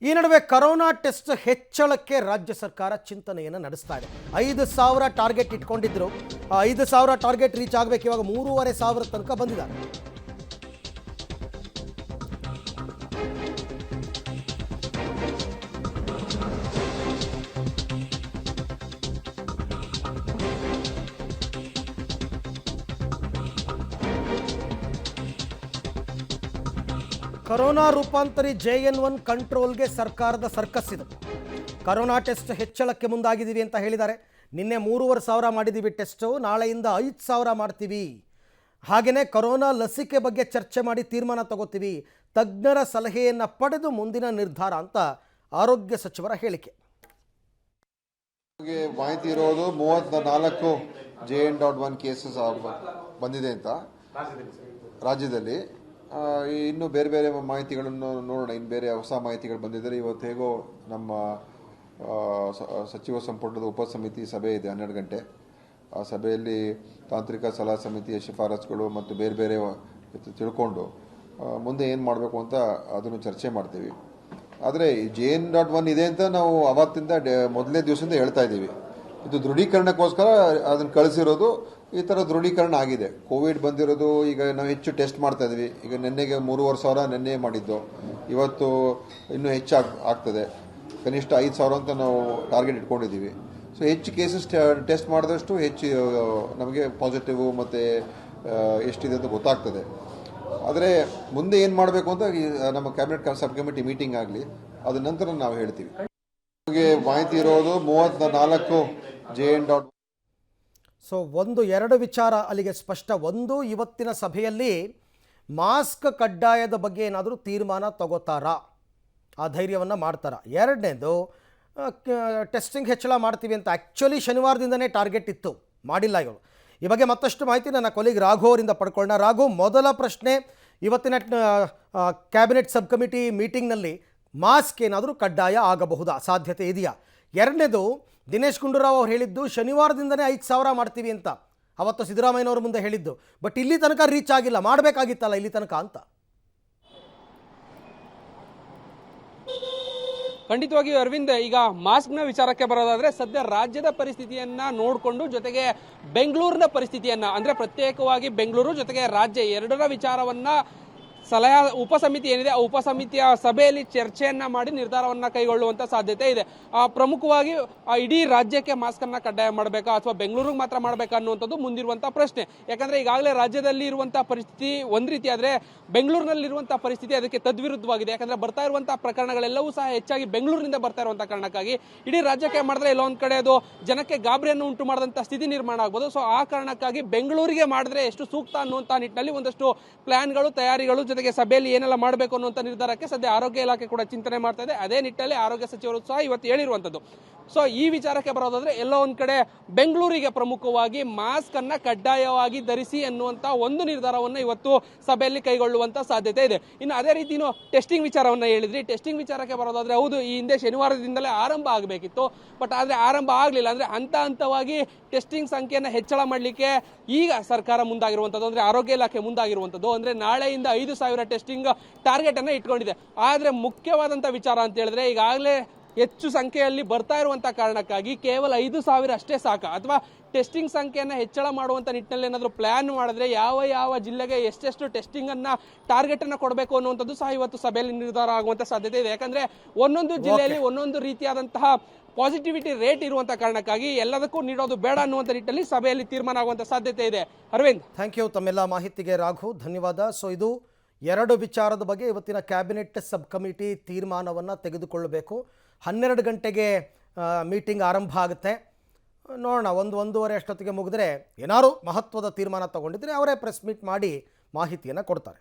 ಈ ನಡುವೆ corona test ಹೆಚ್ಚಳಕ್ಕೆ ರಾಜ್ಯ ಸರ್ಕಾರ ಚಿಂತನೆಯನ್ನು ನಡೆಸ್ತಾ ಇದೆ. 5,000 ಟಾರ್ಗೆಟ್ ಇಟ್ಕೊಂಡಿದ್ರು. 5,000 ಟಾರ್ಗೆಟ್ ರೀಚ್ ಆಗಬೇಕು. ಇವಾಗ 3,500 ತನಕ ಬಂದಿದ್ದಾರೆ. ಕರೋನಾ ರೂಪಾಂತರಿ JN1 ಕಂಟ್ರೋಲ್ಗೆ ಸರ್ಕಾರದ ಸರ್ಕಸ್ ಇದು. ಕರೋನಾ ಟೆಸ್ಟ್ ಹೆಚ್ಚಳಕ್ಕೆ ಮುಂದಾಗಿದ್ದೀವಿ ಅಂತ ಹೇಳಿದ್ದಾರೆ. ನಿನ್ನೆ 3,500 ಮಾಡಿದ್ದೀವಿ ಟೆಸ್ಟು, ನಾಳೆಯಿಂದ 5,000 ಮಾಡ್ತೀವಿ. ಹಾಗೆಯೇ ಕರೋನಾ ಲಸಿಕೆ ಬಗ್ಗೆ ಚರ್ಚೆ ಮಾಡಿ ತೀರ್ಮಾನ ತಗೋತೀವಿ, ತಜ್ಞರ ಸಲಹೆಯನ್ನು ಪಡೆದು ಮುಂದಿನ ನಿರ್ಧಾರ ಅಂತ ಆರೋಗ್ಯ ಸಚಿವರ ಹೇಳಿಕೆ. ಮಾಹಿತಿ ಇರೋದು 34 JN.1 ಕೇಸಸ್ ಬಂದಿದೆ ಅಂತ ರಾಜ್ಯದಲ್ಲಿ. ಇನ್ನು ಬೇರೆ ಬೇರೆ ಮಾಹಿತಿಗಳನ್ನು ನೋಡೋಣ. ಇನ್ನು ಬೇರೆ ಹೊಸ ಮಾಹಿತಿಗಳು ಬಂದಿದ್ದರೆ ಇವತ್ತು ಹೇಗೋ ನಮ್ಮ ಸಚಿವ ಸಂಪುಟದ ಉಪಸಮಿತಿ ಸಭೆ ಇದೆ 12 ಗಂಟೆ. ಆ ಸಭೆಯಲ್ಲಿ ತಾಂತ್ರಿಕ ಸಲಹಾ ಸಮಿತಿಯ ಶಿಫಾರಸುಗಳು ಮತ್ತು ಬೇರೆ ಬೇರೆ ತಿಳ್ಕೊಂಡು ಮುಂದೆ ಏನು ಮಾಡಬೇಕು ಅಂತ ಅದನ್ನು ಚರ್ಚೆ ಮಾಡ್ತೀವಿ. ಆದರೆ JN.1 ಇದೆ ಅಂತ ನಾವು ಅವತ್ತಿಂದ ಮೊದಲನೇ ದಿವಸದಿಂದ ಹೇಳ್ತಾ ಇದ್ದೀವಿ. ಇದು ದೃಢೀಕರಣಕ್ಕೋಸ್ಕರ ಅದನ್ನು ಕಳಿಸಿರೋದು. ಈ ಥರ ದೃಢೀಕರಣ ಆಗಿದೆ. ಕೋವಿಡ್ ಬಂದಿರೋದು, ಈಗ ನಾವು ಹೆಚ್ಚು ಟೆಸ್ಟ್ ಮಾಡ್ತಾ ಇದ್ವಿ. ಈಗ ನಿನ್ನೆಗೆ 3,500 ನಿನ್ನೆ ಮಾಡಿದ್ದು, ಇವತ್ತು ಇನ್ನೂ ಹೆಚ್ಚು ಆಗ್ತದೆ. ಕನಿಷ್ಠ 5,000 ಅಂತ ನಾವು ಟಾರ್ಗೆಟ್ ಇಟ್ಕೊಂಡಿದ್ದೀವಿ. ಸೊ ಹೆಚ್ಚು ಕೇಸಸ್ ಟೆಸ್ಟ್ ಮಾಡಿದಷ್ಟು ಹೆಚ್ಚು ನಮಗೆ ಪಾಸಿಟಿವ್ ಮತ್ತು ಎಷ್ಟಿದೆ ಅಂತ ಗೊತ್ತಾಗ್ತದೆ. ಆದರೆ ಮುಂದೆ ಏನು ಮಾಡಬೇಕು ಅಂತ ನಮ್ಮ ಕ್ಯಾಬಿನೆಟ್ ಸಬ್ ಕಮಿಟಿ ಮೀಟಿಂಗ್ ಆಗಲಿ, ಅದ ನಂತರ ನಾವು ಹೇಳ್ತೀವಿ. ನಮಗೆ ಮಾಹಿತಿ ಇರೋದು 34 JN.1. ಸೊ 2 ವಿಚಾರ ಅಲ್ಲಿಗೆ ಸ್ಪಷ್ಟ. ಒಂದು, ಇವತ್ತಿನ ಸಭೆಯಲ್ಲಿ ಮಾಸ್ಕ್ ಕಡ್ಡಾಯದ ಬಗ್ಗೆ ಏನಾದರೂ ತೀರ್ಮಾನ ತಗೋತಾರಾ, ಆ ಧೈರ್ಯವನ್ನು ಮಾಡ್ತಾರಾ. ಎರಡನೇದು, ಟೆಸ್ಟಿಂಗ್ ಹೆಚ್ಚಳ ಮಾಡ್ತೀವಿ ಅಂತ ಆ್ಯಕ್ಚುಲಿ ಶನಿವಾರದಿಂದನೇ ಟಾರ್ಗೆಟ್ ಇತ್ತು, ಮಾಡಿಲ್ಲ ಇವರು. ಈ ಬಗ್ಗೆ ಮತ್ತಷ್ಟು ಮಾಹಿತಿ ನನ್ನ ಕೊಲೀಗ್ ರಾಘು ಅವರಿಂದ ಪಡ್ಕೊಳ್ಳೋಣ. ರಾಘು, ಮೊದಲ ಪ್ರಶ್ನೆ, ಇವತ್ತಿನ ಕ್ಯಾಬಿನೆಟ್ ಸಬ್ ಕಮಿಟಿ ಮೀಟಿಂಗ್ನಲ್ಲಿ ಮಾಸ್ಕ್ ಏನಾದರೂ ಕಡ್ಡಾಯ ಆಗಬಹುದಾ, ಸಾಧ್ಯತೆ ಇದೆಯಾ? ಎರಡನೇದು, ದಿನೇಶ್ ಗುಂಡೂರಾವ್ ಅವರು ಹೇಳಿದ್ದು ಶನಿವಾರದಿಂದನೇ 5,000 ಮಾಡ್ತೀವಿ ಅಂತ ಅವತ್ತು ಸಿದ್ದರಾಮಯ್ಯನವ್ರ ಮುಂದೆ ಹೇಳಿದ್ದು. ಬಟ್ ಇಲ್ಲಿ ತನಕ ರೀಚ್ ಆಗಿಲ್ಲ, ಮಾಡಬೇಕಾಗಿತ್ತಲ್ಲ ಇಲ್ಲಿ ತನಕ ಅಂತ. ಖಂಡಿತವಾಗಿ ಅರವಿಂದ್, ಈಗ ಮಾಸ್ಕ್ನ ವಿಚಾರಕ್ಕೆ ಬರೋದಾದ್ರೆ ಸದ್ಯ ರಾಜ್ಯದ ಪರಿಸ್ಥಿತಿಯನ್ನ ನೋಡಿಕೊಂಡು, ಜೊತೆಗೆ ಬೆಂಗಳೂರಿನ ಪರಿಸ್ಥಿತಿಯನ್ನ, ಅಂದ್ರೆ ಪ್ರತ್ಯೇಕವಾಗಿ ಬೆಂಗಳೂರು ಜೊತೆಗೆ ರಾಜ್ಯ ಎರಡರ ವಿಚಾರವನ್ನ ಸಲಹಾ ಉಪಸಮಿತಿ ಏನಿದೆ ಆ ಉಪಸಮಿತಿಯ ಸಭೆಯಲ್ಲಿ ಚರ್ಚೆಯನ್ನ ಮಾಡಿ ನಿರ್ಧಾರವನ್ನ ಕೈಗೊಳ್ಳುವಂತ ಸಾಧ್ಯತೆ ಇದೆ. ಪ್ರಮುಖವಾಗಿ ಇಡೀ ರಾಜ್ಯಕ್ಕೆ ಮಾಸ್ಕ್ ಅನ್ನ ಕಡ್ಡಾಯ ಮಾಡಬೇಕಾ ಅಥವಾ ಬೆಂಗಳೂರಿಗೆ ಮಾತ್ರ ಮಾಡಬೇಕಾ ಅನ್ನುವಂಥದ್ದು ಮುಂದಿರುವಂತಹ ಪ್ರಶ್ನೆ. ಯಾಕಂದ್ರೆ ಈಗಾಗಲೇ ರಾಜ್ಯದಲ್ಲಿ ಇರುವಂತಹ ಪರಿಸ್ಥಿತಿ ಒಂದ್ ರೀತಿ ಆದ್ರೆ ಬೆಂಗಳೂರಿನಲ್ಲಿರುವಂತಹ ಪರಿಸ್ಥಿತಿ ಅದಕ್ಕೆ ತದ್ವಿರುದ್ಧವಾಗಿದೆ. ಯಾಕಂದ್ರೆ ಬರ್ತಾ ಇರುವಂತಹ ಪ್ರಕರಣಗಳೆಲ್ಲವೂ ಸಹ ಹೆಚ್ಚಾಗಿ ಬೆಂಗಳೂರಿನಿಂದ ಬರ್ತಾ ಇರುವಂತಹ ಕಾರಣಕ್ಕಾಗಿ ಇಡೀ ರಾಜ್ಯಕ್ಕೆ ಮಾಡಿದ್ರೆ ಎಲ್ಲೋ ಒಂದ್ ಕಡೆ ಅದು ಜನಕ್ಕೆ ಗಾಬರಿಯನ್ನು ಉಂಟು ಮಾಡಿದಂತಹ ಸ್ಥಿತಿ ನಿರ್ಮಾಣ ಆಗ್ಬೋದು. ಸೊ ಆ ಕಾರಣಕ್ಕಾಗಿ ಬೆಂಗಳೂರಿಗೆ ಮಾಡಿದ್ರೆ ಎಷ್ಟು ಸೂಕ್ತ ಅನ್ನುವಂತಹ ನಿಟ್ಟಿನಲ್ಲಿ ಒಂದಷ್ಟು ಪ್ಲಾನ್ಗಳು, ತಯಾರಿಗಳು, ಜೊತೆಗೆ ಸಭೆಯಲ್ಲಿ ಏನೆಲ್ಲ ಮಾಡಬೇಕು ಅನ್ನುವಂಥ ನಿರ್ಧಾರಕ್ಕೆ ಸದ್ಯ ಆರೋಗ್ಯ ಇಲಾಖೆ ಕೂಡ ಚಿಂತನೆ ಮಾಡ್ತಾ ಇದೆ. ಅದೇ ನಿಟ್ಟಿನಲ್ಲಿ ಆರೋಗ್ಯ ಸಚಿವರು ಸಹ ಇವತ್ತು ಹೇಳಿರುವಂಥದ್ದು. ಸೊ ಈ ವಿಚಾರಕ್ಕೆ ಬರೋದಾದ್ರೆ ಎಲ್ಲೋ ಒಂದ್ ಕಡೆ ಬೆಂಗಳೂರಿಗೆ ಪ್ರಮುಖವಾಗಿ ಮಾಸ್ಕ್ ಅನ್ನ ಕಡ್ಡಾಯವಾಗಿ ಧರಿಸಿ ಅನ್ನುವಂತ ಒಂದು ನಿರ್ಧಾರವನ್ನ ಇವತ್ತು ಸಭೆಯಲ್ಲಿ ಕೈಗೊಳ್ಳುವಂತ ಸಾಧ್ಯತೆ ಇದೆ. ಇನ್ನು ಅದೇ ರೀತಿ ಟೆಸ್ಟಿಂಗ್ ವಿಚಾರವನ್ನ ಹೇಳಿದ್ರಿ. ಟೆಸ್ಟಿಂಗ್ ವಿಚಾರಕ್ಕೆ ಬರೋದಾದ್ರೆ ಹೌದು, ಈ ಹಿಂದೆ ಶನಿವಾರದಿಂದಲೇ ಆರಂಭ ಆಗಬೇಕಿತ್ತು. ಬಟ್ ಆದ್ರೆ ಆರಂಭ ಆಗಲಿಲ್ಲ. ಅಂದ್ರೆ ಹಂತ ಹಂತವಾಗಿ ಟೆಸ್ಟಿಂಗ್ ಸಂಖ್ಯೆಯನ್ನು ಹೆಚ್ಚಳ ಮಾಡಲಿಕ್ಕೆ ಈಗ ಸರ್ಕಾರ ಮುಂದಾಗಿರುವಂಥದ್ದು, ಅಂದ್ರೆ ಆರೋಗ್ಯ ಇಲಾಖೆ ಮುಂದಾಗಿರುವಂಥದ್ದು. ಅಂದ್ರೆ ನಾಳೆಯಿಂದ 5,000 ಟೆಸ್ಟಿಂಗ್ ಟಾರ್ಗೆಟ್ ಅನ್ನ ಇಟ್ಕೊಂಡಿದೆ. ಆದ್ರೆ ಮುಖ್ಯವಾದಂತ ವಿಚಾರ ಅಂತ ಹೇಳಿದ್ರೆ ಈಗಾಗಲೇ ಹೆಚ್ಚು ಸಂಖ್ಯೆಯಲ್ಲಿ ಬರ್ತಾ ಇರುವಂತಹ ಕಾರಣಕ್ಕಾಗಿ ಕೇವಲ 5,000 ಅಷ್ಟೇ ಸಾಕ, ಅಥವಾ ಟೆಸ್ಟಿಂಗ್ ಸಂಖ್ಯೆಯನ್ನು ಹೆಚ್ಚಳ ಮಾಡುವಂತ ನಿಟ್ಟಿನಲ್ಲಿ ಏನಾದರೂ ಪ್ಲಾನ್ ಮಾಡಿದ್ರೆ ಯಾವ ಯಾವ ಜಿಲ್ಲೆಗೆ ಎಷ್ಟೆಷ್ಟು ಟೆಸ್ಟಿಂಗ್ ಅನ್ನ ಟಾರ್ಗೆಟ್ ಅನ್ನ ಕೊಡಬೇಕು ಅನ್ನುವಂಥದ್ದು ಸಹ ಇವತ್ತು ಸಭೆಯಲ್ಲಿ ನಿರ್ಧಾರ ಆಗುವಂತ ಸಾಧ್ಯತೆ ಇದೆ. ಯಾಕಂದ್ರೆ ಒಂದೊಂದು ಜಿಲ್ಲೆಯಲ್ಲಿ ಒಂದೊಂದು ರೀತಿಯಾದಂತಹ ಪಾಸಿಟಿವಿಟಿ ರೇಟ್ ಇರುವಂತಹ ಕಾರಣಕ್ಕಾಗಿ ಎಲ್ಲದಕ್ಕೂ ನೀಡೋದು ಬೇಡ ಅನ್ನುವಂಥ ನಿಟ್ಟಿನಲ್ಲಿ ಸಭೆಯಲ್ಲಿ ತೀರ್ಮಾನ ಆಗುವಂತ ಸಾಧ್ಯತೆ ಇದೆ. ಅರವಿಂದ್, ಥ್ಯಾಂಕ್ ಯು ತಮ್ಮೆಲ್ಲ ಮಾಹಿತಿಗೆ ರಾಘು, ಧನ್ಯವಾದ. ಸೊ ಇದು 2 ವಿಚಾರದ ಬಗ್ಗೆ ಇವತ್ತಿನ ಕ್ಯಾಬಿನೆಟ್ ಸಬ್ ಕಮಿಟಿ ತೀರ್ಮಾನವನ್ನು ತೆಗೆದುಕೊಳ್ಳಬೇಕು. 12 ಗಂಟೆಗೆ ಮೀಟಿಂಗ್ ಆರಂಭ ಆಗುತ್ತೆ. ನೋಡೋಣ, 1-1:30 ಅಷ್ಟೊತ್ತಿಗೆ ಮುಗಿದ್ರೆ ಏನಾದ್ರು ಮಹತ್ವದ ತೀರ್ಮಾನ ತಗೊಂಡಿದ್ರೆ ಅವರೇ ಪ್ರೆಸ್ ಮೀಟ್ ಮಾಡಿ ಮಾಹಿತಿಯನ್ನು ಕೊಡ್ತಾರೆ.